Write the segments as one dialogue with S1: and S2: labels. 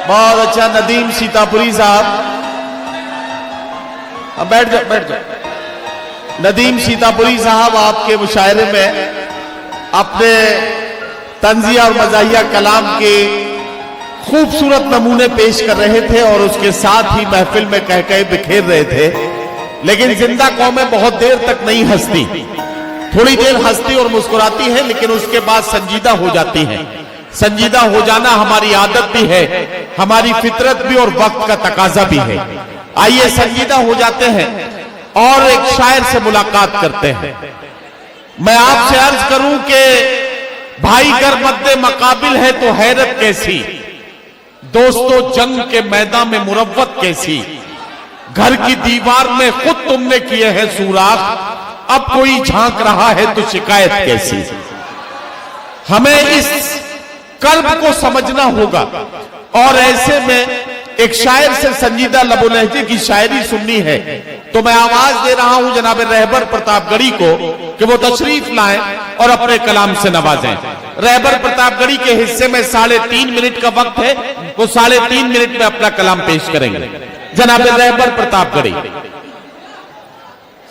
S1: बहुत अच्छा। नदीम सीतापुरी साहब, अब बैठ जाओ, बैठ जाओ। नदीम सीतापुरी साहब आपके मुशायरे में अपने तंजिया और मज़ाहिया कलाम के खूबसूरत नमूने पेश कर रहे थे और उसके साथ ही महफिल में कह कह बिखेर रहे थे। लेकिन जिंदा कौमें बहुत देर तक नहीं हंसती, थोड़ी देर हंसती और मुस्कुराती है, लेकिन उसके बाद संजीदा हो जाती हैं। संजीदा हो जाना हमारी आदत भी है, हमारी फितरत भी और वक्त का तकाजा भी है। आइए संजीदा हो जाते हैं और एक शायर से मुलाकात करते हैं। मैं आपसे अर्ज करूं कि भाई गर मद्दे मकाबिल है तो हैरत कैसी, दोस्तों जंग के मैदान में मुरव्वत कैसी, घर की दीवार में खुद तुमने किए हैं सुराख, अब कोई झांक रहा है तो शिकायत कैसी। हमें इस कर्ब को समझना होगा और ऐसे में एक शायर से संजीदा लबो लहजे की शायरी सुननी है, तो मैं आवाज दे रहा हूं जनाब रहबर प्रतापगढ़ी को कि वो तशरीफ लाएं और अपने कलाम से नवाजें। रहबर प्रतापगढ़ी के हिस्से में 3.5 मिनट का वक्त है, वो 3.5 मिनट में अपना कलाम पेश करेंगे। जनाब रहबर प्रतापगढ़ी।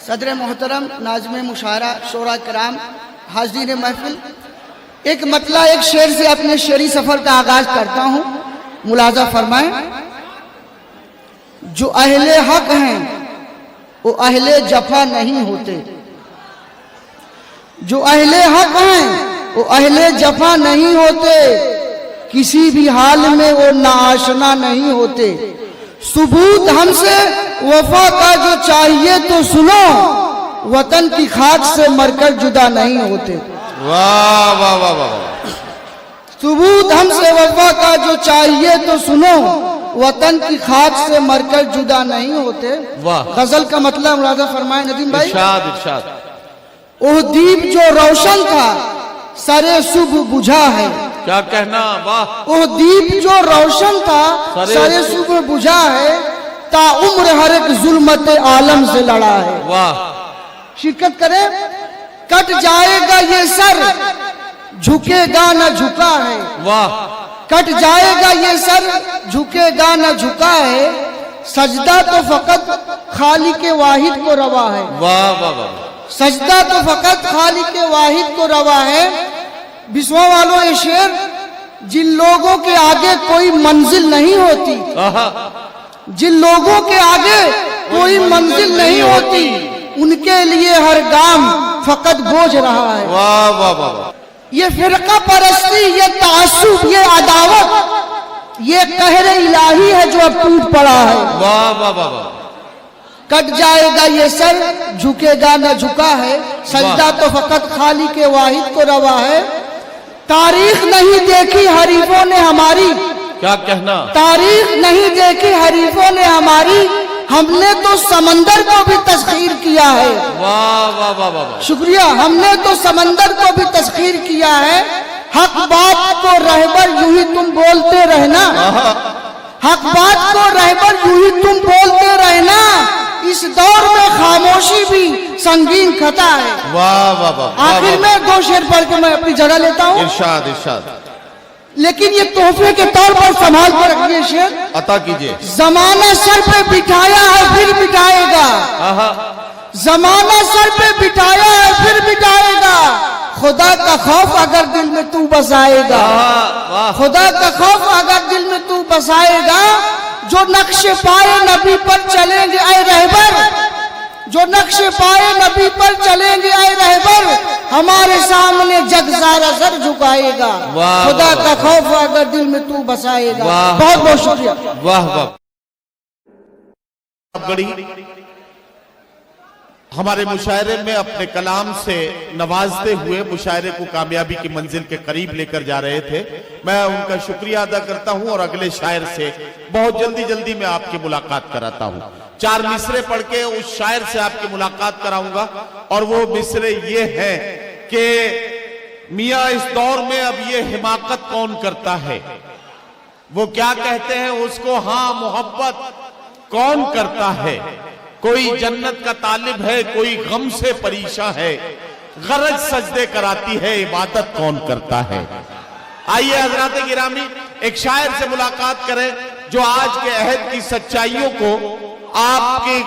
S2: सदर मोहतरम नाज़िम मुशायरा शोरा कराम हाज़रीन महफिल, एक मतला एक शेर से अपने शेरी सफर का आगाज करता हूं, मुलाजा फरमाएं। जो अहले हक हैं वो अहले जफा नहीं होते, जो अहले हक हैं वो अहले जफा नहीं होते, किसी भी हाल में वो नाआशना नहीं होते। सुबूत हमसे वफा का जो चाहिए तो सुनो, वतन की खाक से मरकर जुदा नहीं होते।
S1: वाह वाह वाह वाह।
S2: सुबूत हमसे वफा का जो चाहिए तो सुनो, वतन की खाक से मरकर जुदा नहीं होते।
S1: वाह।
S2: गजल का मतलब मुलाजा फरमाए नदीम भाई।
S1: इरशाद इरशाद।
S2: वो दीप जो रोशन था सरे सुबह बुझा है,
S1: क्या कहना, वाह।
S2: वो दीप जो रोशन था सरे सुबह बुझा है, ता उम्र हर एक जुल्मत आलम से लड़ा है।
S1: वाह।
S2: शिरकत करें। कट जाएगा ये सर झुकेगा न झुका है, वाह। कट जाएगा ये सर झुकेगा न झुका है, सजदा तो फकत खाली के वाहिद को रवा है।
S1: वाह वाह वाह।
S2: सजदा तो फकत खाली के वाहिद को रवा है। बिस्वा वालों ये शेर, जिन लोगों के आगे कोई मंजिल नहीं होती, जिन लोगों के आगे कोई मंजिल नहीं होती, उनके लिए हर गाम फकत बोझ रहा है।
S1: वाह वाह वाह।
S2: ये फिरका परस्ती, ये तासुब, ये अदावत, ये कहर इलाही है जो अब टूट पड़ा है।
S1: वाह वाह वाह।
S2: कट जाएगा ये सर झुकेगा न झुका है, सजदा तो फकत खाली के वाहिद को रवा है। तारीख नहीं देखी हरीफों ने हमारी,
S1: क्या कहना,
S2: तारीख नहीं देखी हरीफों ने हमारी, हमने तो समंदर को भी तस्खीर किया है।
S1: वाह वाह वाह वाह।
S2: शुक्रिया। हमने तो समंदर को भी तस्खीर किया है। हक बात को रहबर यूं ही तुम बोलते रहना, हक बात को रहबर यूं ही तुम बोलते रहना, इस दौर में खामोशी भी संगीन खता है।
S1: वाह वाह वाह।
S2: आखिर में 2 शेर पढ़ के मैं अपनी जगह लेता हूँ।
S1: इरशाद इरशाद।
S2: लेकिन ये तोहफे के तौर पर संभाल कर रखिए शेर।
S1: अता कीजिए।
S2: जमाना सर पे बिठाया है फिर बिठाएगा, जमाना सर पे बिठाया है फिर बिठाएगा, खुदा का खौफ अगर दिल में तू बसाएगा, खुदा का खौफ अगर दिल में तू बसाएगा, जो नक्शे पाए नबी पर चलेंगे ऐ रहबर, जो नक्शे पाए नबी पर चलेंगे ऐ रहबर, हमारे सामने जग सारा सर झुकाएगा, खुदा का खौफ अगर दिल में तू बसाएगा। बहुत बहुत शुक्रिया।
S1: वाह वाह। हमारे मुशायरे में अपने कलाम से नवाजते हुए मुशायरे को कामयाबी की मंजिल के करीब लेकर जा रहे थे। मैं उनका शुक्रिया अदा करता हूं और अगले शायर से बहुत जल्दी मैं आपकी मुलाकात कराता हूं। 4 मिसरे पढ़ के उस शायर से आपकी मुलाकात कराऊंगा और वो मिसरे ये हैं कि मियां इस दौर में अब ये हिमाकत कौन करता है, वो क्या कहते हैं उसको, हाँ मोहब्बत कौन करता है, कोई जन्नत का तालिब है कोई गम से परेशान है, गरज सजदे कराती है इबादत कौन करता है। आइए हजरात गिरामी एक शायर से मुलाकात करें जो आज के अहद की सच्चाइयों को आपके